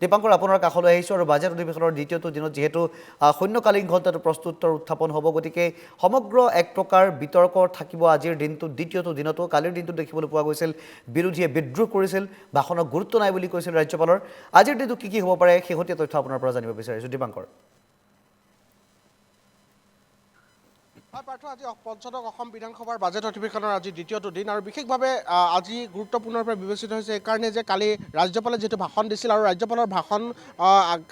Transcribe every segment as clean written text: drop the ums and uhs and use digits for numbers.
দীপাংকৰ আপোনাৰ কাষলৈ আহিছোঁ আৰু বাজেট অধিৱেশনৰ দ্বিতীয়টো দিনত যিহেতু শূন্যকালীন ঘণ্টাটো প্ৰশ্নোত্তৰ উত্থাপন হ'ব, গতিকে সমগ্ৰ এক প্ৰকাৰ বিতৰ্ক থাকিব আজিৰ দিনটো দ্বিতীয়টো দিনতো। কালিৰ দিনটো দেখিবলৈ পোৱা গৈছিল বিৰোধীয়ে বিদ্ৰোহ কৰিছিল, ভাষণক গুৰুত্ব নাই বুলি কৈছিল ৰাজ্যপালৰ। আজিৰ দিনটো কি হ'ব পাৰে শেহতীয়া তথ্য আপোনাৰ পৰা জানিব বিচাৰিছোঁ দীপাংকৰ। পাৰ্থ, আজি পঞ্চদশ অসম বিধানসভাৰ বাজেট অধিৱেশনৰ আজি দ্বিতীয়টো দিন আৰু বিশেষভাৱে আজি গুৰুত্বপূৰ্ণৰূপে বিবেচিত হৈছে এইকাৰণে যে কালি ৰাজ্যপালে যিটো ভাষণ দিছিল আৰু ৰাজ্যপালৰ ভাষণ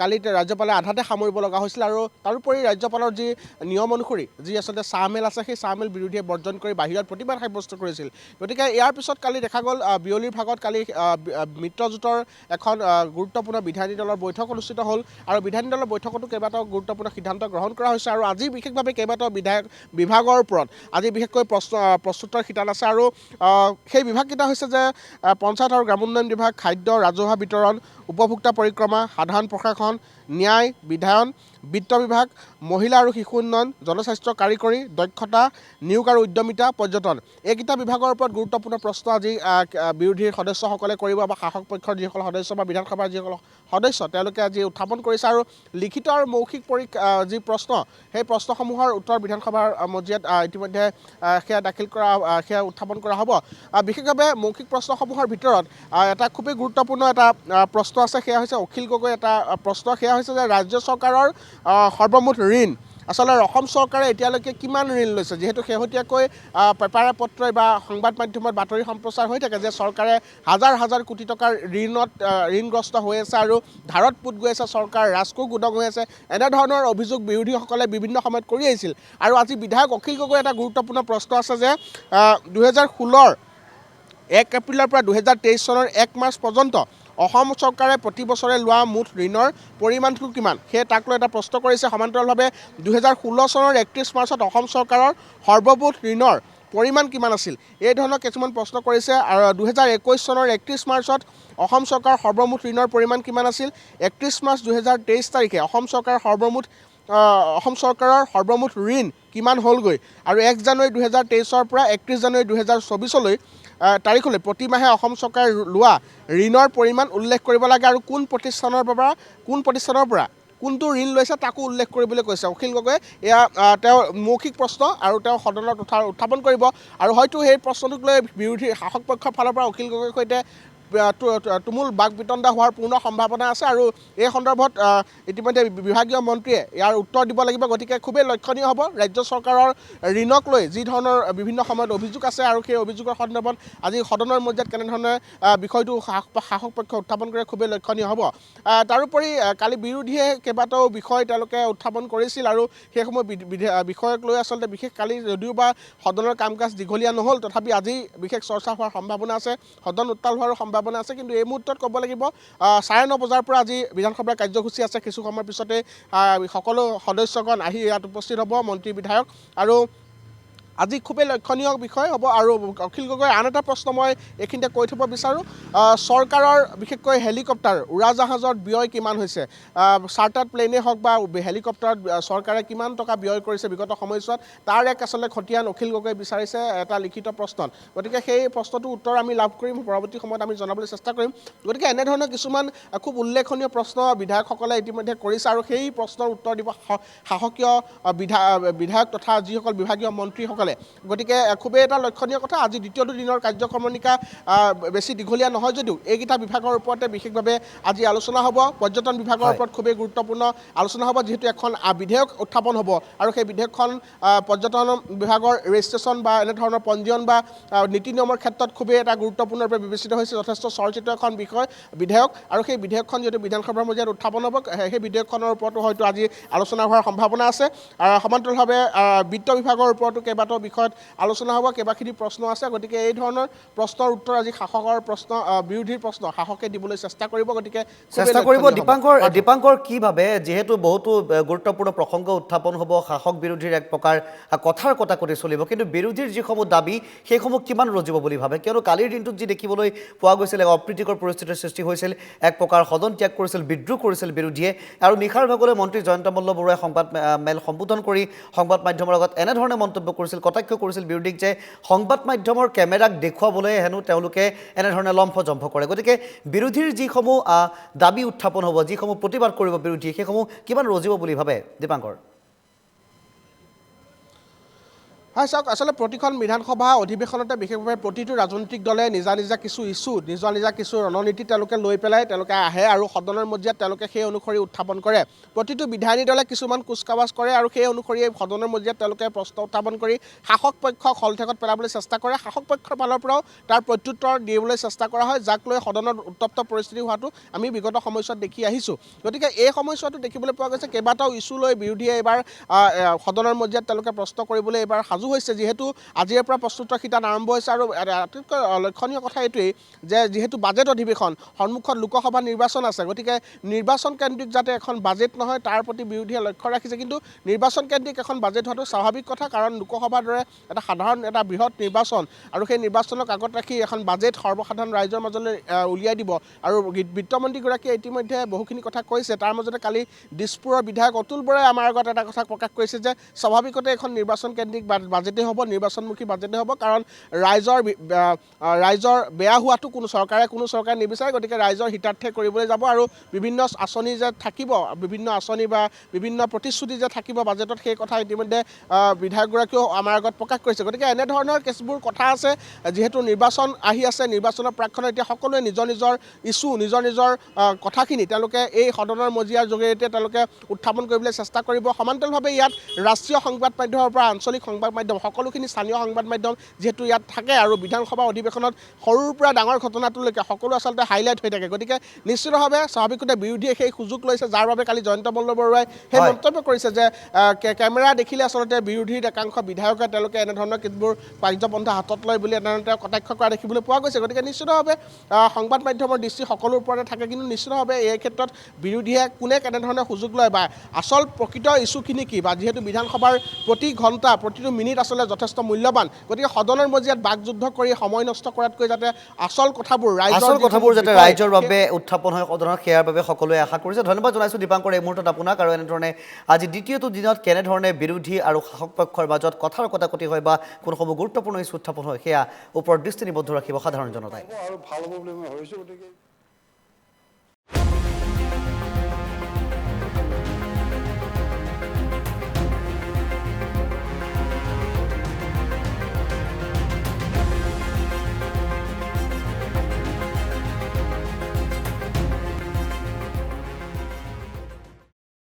কালি ৰাজ্যপালে আধাতে সামৰিব লগা হৈছিল আৰু তাৰোপৰি ৰাজ্যপালৰ যি নিয়ম অনুসৰি যি আচলতে চাহ-মেল আছে সেই চাহ-মেল বিৰোধীয়ে বৰ্জন কৰি বাহিৰত প্ৰতিবাদ সাব্যস্ত কৰিছিল। গতিকে ইয়াৰ পিছত কালি দেখা গ'ল বিয়লিৰ ভাগত কালি মিত্ৰজোঁটৰ এখন গুৰুত্বপূৰ্ণ বিধায়িনী দলৰ বৈঠক অনুষ্ঠিত হ'ল আৰু বিধায়িনী দলৰ বৈঠকতো কেইবাটাও গুৰুত্বপূৰ্ণ সিদ্ধান্ত গ্ৰহণ কৰা হৈছে আৰু আজি বিশেষভাৱে কেইবাটাও বিভাগৰ ওপৰত আজি বিশেষকৈ প্ৰস্তুতৰ শিতান আছে আৰু সেই বিভাগকেইটা হৈছে যে পঞ্চায়ত আৰু গ্ৰামোন্নয়ন বিভাগ, খাদ্য, ৰাজহুৱা বিতৰণ, উপভোক্তা পৰিক্ৰমা, সাধাৰণ প্ৰশাসন, ন্যায়, বিধায়ন, বিত্ত বিভাগ, মহিলা আৰু শিশু উন্নয়ন, জনস্বাস্থ্য কাৰিকৰী, দক্ষতা, নিয়োগ আৰু উদ্যমিতা, পৰ্যটন। এইকেইটা বিভাগৰ ওপৰত গুৰুত্বপূৰ্ণ প্ৰশ্ন আজি বিৰোধীৰ সদস্যসকলে কৰিব বা শাসক পক্ষৰ যিসকল সদস্য বা বিধানসভাৰ যিসকল সদস্য তেওঁলোকে আজি উত্থাপন কৰিছে আৰু লিখিত আৰু মৌখিক যি প্ৰশ্ন সেই প্ৰশ্নসমূহৰ উত্তৰ বিধানসভাৰ মজিয়াত ইতিমধ্যে সেয়া উত্থাপন কৰা হ'ব। বিশেষভাৱে মৌখিক প্ৰশ্নসমূহৰ ভিতৰত এটা খুবেই গুৰুত্বপূৰ্ণ এটা প্ৰশ্ন আছে, সেয়া হৈছে অখিল গগৈ এটা প্ৰশ্ন, সেয়া হৈছে যে ৰাজ্য চৰকাৰৰ সৰ্বমুঠ ঋণ আচলতে অসম চৰকাৰে এতিয়ালৈকে কিমান ঋণ লৈছে। যিহেতু শেহতীয়াকৈ পেপাৰে পত্ৰই বা সংবাদ মাধ্যমত বাতৰি সম্প্ৰচাৰ হৈ থাকে যে চৰকাৰে হাজাৰ হাজাৰ কোটি টকাৰ ঋণগ্ৰস্ত হৈ আছে আৰু ধাৰত পোত গৈ আছে, চৰকাৰ ৰাজকোষ গুদং হৈ আছে, এনেধৰণৰ অভিযোগ বিৰোধীসকলে বিভিন্ন সময়ত কৰি আহিছিল। আৰু আজি বিধায়ক অখিল গগৈ এটা গুৰুত্বপূৰ্ণ প্ৰশ্ন আছে যে 2016 1 এপ্ৰিলৰ পৰা 2023 চনৰ 1 মাৰ্চ পৰ্যন্ত অসম চৰকাৰে প্ৰতি বছৰে লোৱা মুঠ ঋণৰ পৰিমাণটো কিমান, সেয়ে তাক লৈ এটা প্ৰশ্ন কৰিছে। সমান্তৰালভাৱে 2016 চনৰ 31 মাৰ্চত অসম চৰকাৰৰ সৰ্বমুঠ ঋণৰ পৰিমাণ কিমান আছিল, এই ধৰণৰ কিছুমান প্ৰশ্ন কৰিছে। আৰু 2021 চনৰ 31 মাৰ্চত অসম চৰকাৰৰ সৰ্বমুঠ ঋণৰ পৰিমাণ কিমান আছিল, 31 মাৰ্চ 2023 তাৰিখে অসম চৰকাৰৰ সৰ্বমুঠ ঋণ কিমান হ'লগৈ আৰু 1 জানুৱাৰী 2023 পৰা 31 জানুৱাৰী 2024 তাৰিখলৈ প্ৰতিমাহে অসম চৰকাৰে লোৱা ঋণৰ পৰিমাণ উল্লেখ কৰিব লাগে আৰু কোন প্ৰতিষ্ঠানৰ পৰা কোনটো ঋণ লৈছে তাকো উল্লেখ কৰিবলৈ কৈছে অখিল গগৈয়ে। এয়া তেওঁ মৌখিক প্ৰশ্ন আৰু তেওঁ সদনত উত্থাপন কৰিব আৰু হয়তো সেই প্ৰশ্নটোক লৈ বিৰোধী শাসক পক্ষৰ ফালৰ পৰা অখিল গগৈৰ সৈতে তুমুল বাক বিতণ্ডা হোৱাৰ পূৰ্ণ সম্ভাৱনা আছে আৰু এই সন্দৰ্ভত ইতিমধ্যে বিভাগীয় মন্ত্ৰীয়ে ইয়াৰ উত্তৰ দিব লাগিব। গতিকে খুবেই লক্ষণীয় হ'ব ৰাজ্য চৰকাৰৰ ঋণক লৈ যি ধৰণৰ বিভিন্ন সময়ত অভিযোগ আছে আৰু সেই অভিযোগৰ সন্দৰ্ভত আজি সদনৰ মজিয়াত কেনেধৰণে বিষয়টো শাসক পক্ষ উত্থাপন কৰে খুবেই লক্ষণীয় হ'ব। তাৰোপৰি কালি বিৰোধীয়ে কেইবাটাও বিষয় তেওঁলোকে উত্থাপন কৰিছিল আৰু সেইসমূহ বিষয়ক লৈ আচলতে বিশেষ কালি যদিও বা সদনৰ কাম কাজ দীঘলীয়া নহ'ল, তথাপি আজি বিশেষ চৰ্চা হোৱাৰ সম্ভাৱনা আছে, সদন উত্তাল হোৱাৰো সম্ভাৱনা আছে। কিন্তু এই মুহূৰ্তত ক'ব লাগিব 9:30 বজাৰ পৰা আজি বিধানসভাৰ কাৰ্যসূচী আছে। কিছু সময়ৰ পিছতে সকলো সদস্যগণ আহি ইয়াত উপস্থিত হ'ব, মন্ত্ৰী বিধায়ক, আৰু আজি খুবেই লক্ষণীয় বিষয় হ'ব। আৰু অখিল গগৈৰ আন এটা প্ৰশ্ন মই এইখিনিতে কৈ থ'ব বিচাৰোঁ, চৰকাৰৰ বিশেষকৈ হেলিকপ্টাৰ উৰাজাহাজত ব্যয় কিমান হৈছে, চাৰ্টাৰ্ড প্লেনেই হওক বা হেলিকপ্টাৰত চৰকাৰে কিমান টকা ব্যয় কৰিছে বিগত সময়ছোৱাত, তাৰ এক আচলতে খতিয়ান অখিল গগৈ বিচাৰিছে এটা লিখিত প্ৰশ্নত। গতিকে সেই প্ৰশ্নটোৰ উত্তৰ আমি লাভ কৰিম, পৰৱৰ্তী সময়ত আমি জনাবলৈ চেষ্টা কৰিম। গতিকে এনেধৰণৰ কিছুমান খুব উল্লেখনীয় প্ৰশ্ন বিধায়কসকলে ইতিমধ্যে কৰিছে আৰু সেই প্ৰশ্নৰ উত্তৰ দিব শাসকীয় বিধায়ক তথা যিসকল বিভাগীয় মন্ত্ৰীসকলে। গতিকে খুবেই এটা লক্ষণীয় কথা, আজি দ্বিতীয়টো দিনৰ কাৰ্যক্ৰমণিকা বেছি দীঘলীয়া নহয় যদিও এইকেইটা বিভাগৰ ওপৰতে বিশেষভাৱে আজি আলোচনা হ'ব। পৰ্যটন বিভাগৰ ওপৰত খুবেই গুৰুত্বপূৰ্ণ আলোচনা হ'ব, যিহেতু এখন বিধেয়ক উত্থাপন হ'ব আৰু সেই বিধেয়কখন পৰ্যটন বিভাগৰ ৰেজিষ্ট্ৰেশ্যন বা এনেধৰণৰ পঞ্জীয়ন বা নীতি নিয়মৰ ক্ষেত্ৰত খুবেই এটা গুৰুত্বপূৰ্ণৰূপে বিবেচিত হৈছে, যথেষ্ট চৰ্চিত এখন বিধেয়ক আৰু সেই বিধেয়কখন যিহেতু বিধানসভাৰ মজিয়াত উত্থাপন হ'ব, সেই বিধেয়কখনৰ ওপৰতো হয়তো আজি আলোচনা হোৱাৰ সম্ভাৱনা আছে। সমান্তৰালভাৱে বিত্ত বিভাগৰ ওপৰতো কেইবাটাও বিষয়ত আলোচনা হ'ব, কেইবাখিনি প্ৰশ্ন আছে। গতিকে এই ধৰণৰ প্ৰশ্নৰ উত্তৰ আজি বিৰোধীৰ প্ৰশ্ন শাসকে দিবলৈ চেষ্টা কৰিব। গতিকে দীপাংকৰ কি ভাবে, যিহেতু বহুতো গুৰুত্বপূৰ্ণ প্ৰসংগ উত্থাপন হ'ব, শাসক বিৰোধীৰ এক প্ৰকাৰ কথাৰ কটাকটি চলিব, কিন্তু বিৰোধীৰ যিসমূহ দাবী সেইসমূহ কিমান ৰজিব বুলি ভাবে? কিয়নো কালিৰ দিনটোত যি দেখিবলৈ পোৱা গৈছিল এক অপ্ৰীতিকৰ পৰিস্থিতিৰ সৃষ্টি হৈছিল, এক প্ৰকাৰ সদন ত্যাগ কৰিছিল, বিদ্ৰোহ কৰিছিল বিৰোধীয়ে, আৰু নিশাৰ ভাগলৈ মন্ত্ৰী জয়ন্ত মল্ল বৰুৱাই সংবাদ মেল সম্বোধন কৰি সংবাদ মাধ্যমৰ লগত এনেধৰণে মন্তব্য কৰিছিল, কটাক্ষ কৰিছিল বিৰোধীক যে সংবাদ মাধ্যমৰ কেমেৰাক দেখুৱাবলৈ হেনো তেওঁলোকে এনেধৰণে লম্ফজম্ফ কৰে গতিকে বিৰোধীৰ যিসমূহ দাবী উত্থাপন হ'ব যিসমূহ প্ৰতিবাদ কৰিব বিৰোধী সেইসমূহ কিমান ৰজিব বুলি ভাবে দীপাংকৰ হয় চাওক আসলে প্ৰতিখন বিধানসভা অধিৱেশনতে বিশেষভাৱে প্ৰতিটো ৰাজনৈতিক দলে নিজা নিজা কিছু ইস্যু নিজা কিছু ৰণনীতি তেওঁলোকে লৈ পেলাই তেওঁলোকে আহে আৰু সদনৰ মজিয়াত তেওঁলোকে সেই অনুসৰি উত্থাপন কৰে প্ৰতিটো বিধায়িনী দলে কিছুমান কুচকাৱাজ কৰে আৰু সেই অনুসৰি সদনৰ মজিয়াত তেওঁলোকে প্ৰশ্ন উত্থাপন কৰি শাসক পক্ষক হলঠেকত পেলাবলৈ চেষ্টা কৰে শাসক পক্ষৰ ফালৰ পৰাও তাৰ প্ৰত্যুত্তৰ দিবলৈ চেষ্টা কৰা হয় যাক লৈ সদনত উত্তপ্ত পৰিস্থিতি হোৱাটো আমি বিগত সময়ছোৱাত দেখি আহিছোঁ গতিকে এই সময়ছোৱাটো দেখিবলৈ পোৱা গৈছে কেইবাটাও ইস্যু লৈ বিৰোধীয়ে এইবাৰ সদনৰ মজিয়াত তেওঁলোকে প্ৰশ্ন কৰিবলৈ এইবাৰ সাজু হৈছে যিহেতু আজিৰ পৰা প্ৰস্তুতৰ শিতান আৰম্ভ হৈছে আৰু আটাইতকৈ লক্ষণীয় কথা এইটোৱেই যে যিহেতু বাজেট অধিৱেশন সন্মুখত লোকসভা নিৰ্বাচন আছে গতিকে নিৰ্বাচন কেন্দ্ৰিক যাতে এখন বাজেট নহয় তাৰ প্ৰতি বিৰোধীয়ে লক্ষ্য ৰাখিছে কিন্তু নিৰ্বাচন কেন্দ্ৰিক এখন বাজেট হোৱাটো স্বাভাৱিক কথা কাৰণ লোকসভাৰ দৰে এটা সাধাৰণ এটা বৃহৎ নিৰ্বাচন আৰু সেই নিৰ্বাচনক আগত ৰাখি এখন বাজেট সৰ্বসাধাৰণ ৰাইজৰ মাজলৈ উলিয়াই দিব আৰু বিত্তমন্ত্ৰীগৰাকীয়ে ইতিমধ্যে বহুখিনি কথা কৈছে তাৰ মাজতে কালি দিছপুৰৰ বিধায়ক অতুল বৰাই আমাৰ আগত এটা কথা প্ৰকাশ কৰিছে যে স্বাভাৱিকতে এখন নিৰ্বাচন কেন্দ্ৰিক বাজেটে হ'ব নিৰ্বাচনমুখী বাজেটে হ'ব কাৰণ ৰাইজৰ বেয়া হোৱাটো কোনো চৰকাৰে নিবিচাৰে গতিকে ৰাইজৰ হিতাৰ্থে কৰিবলৈ যাব আৰু বিভিন্ন আঁচনি যে থাকিব বিভিন্ন আঁচনি বা বিভিন্ন প্ৰতিশ্ৰুতি যে থাকিব বাজেটত সেই কথা ইতিমধ্যে বিধায়কগৰাকীয়েও আমাৰ আগত প্ৰকাশ কৰিছে গতিকে এনেধৰণৰ কিছুবোৰ কথা আছে যিহেতু নিৰ্বাচন আহি আছে নিৰ্বাচনৰ প্ৰাক্ষণত এতিয়া সকলোৱে নিজৰ ইস্যু নিজৰ কথাখিনি তেওঁলোকে এই সদনৰ মজিয়াৰ জৰিয়তে তেওঁলোকে উত্থাপন কৰিবলৈ চেষ্টা কৰিব সমান্তৰালভাৱে ইয়াত ৰাষ্ট্ৰীয় সংবাদ মাধ্যমৰ পৰা আঞ্চলিক সংবাদ মাধ্যম সকলোখিনি স্থানীয় সংবাদ মাধ্যম যিহেতু ইয়াত থাকে আৰু বিধানসভা অধিৱেশনত সৰুৰ পৰা ডাঙৰ ঘটনাটোলৈকে সকলো আচলতে হাইলাইট হৈ থাকে গতিকে নিশ্চিতভাৱে স্বাভাৱিকতে বিৰোধীয়ে সেই সুযোগ লৈছে যাৰ বাবে কালি জয়ন্ত বল্লভবৰুৱাই সেই মন্তব্য কৰিছে যে কেমেৰা দেখিলে আচলতে বিৰোধীৰ একাংশ বিধায়কে তেওঁলোকে এনেধৰণৰ কিছুবোৰ কাৰ্যপন্থা হাতত লয় বুলি এনেধৰণে কটাক্ষ কৰা দেখিবলৈ পোৱা গৈছে গতিকে নিশ্চিতভাৱে সংবাদ মাধ্যমৰ দৃষ্টি সকলোৰ ওপৰতে থাকে কিন্তু নিশ্চিতভাৱে এই ক্ষেত্ৰত বিৰোধীয়ে কোনে কেনেধৰণে সুযোগ লয় বা আচল প্ৰকৃত ইস্যুখিনি কি বা যিহেতু বিধানসভাৰ প্ৰতি ঘণ্টা প্ৰতিটো মিনিট আচলতে যথেষ্ট মূল্যৱান গতিকে সদনৰ মজিয়াত বাকযুদ্ধ কৰি সময় নষ্ট কৰাতকৈ যাতে আচল কথাবোৰ যাতে ৰাইজৰ বাবে উত্থাপন হয় সদনত সেয়াৰ বাবে সকলোৱে আশা কৰিছে ধন্যবাদ জনাইছোঁ দীপাংকৰ এই মুহূৰ্তত আপোনাক আৰু এনেধৰণে আজি দ্বিতীয়টো দিনত কেনেধৰণে বিৰোধী আৰু শাসক পক্ষৰ মাজত কথাৰ কটাকটি হয় বা কোনসমূহ গুৰুত্বপূৰ্ণ ইস্যু উত্থাপন হয় সেয়া ওপৰত দৃষ্টি নিবদ্ধ ৰাখিব সাধাৰণ জনতাই আৰু ভাল হ'ব বুলি মই ভাবিছোঁ গতিকে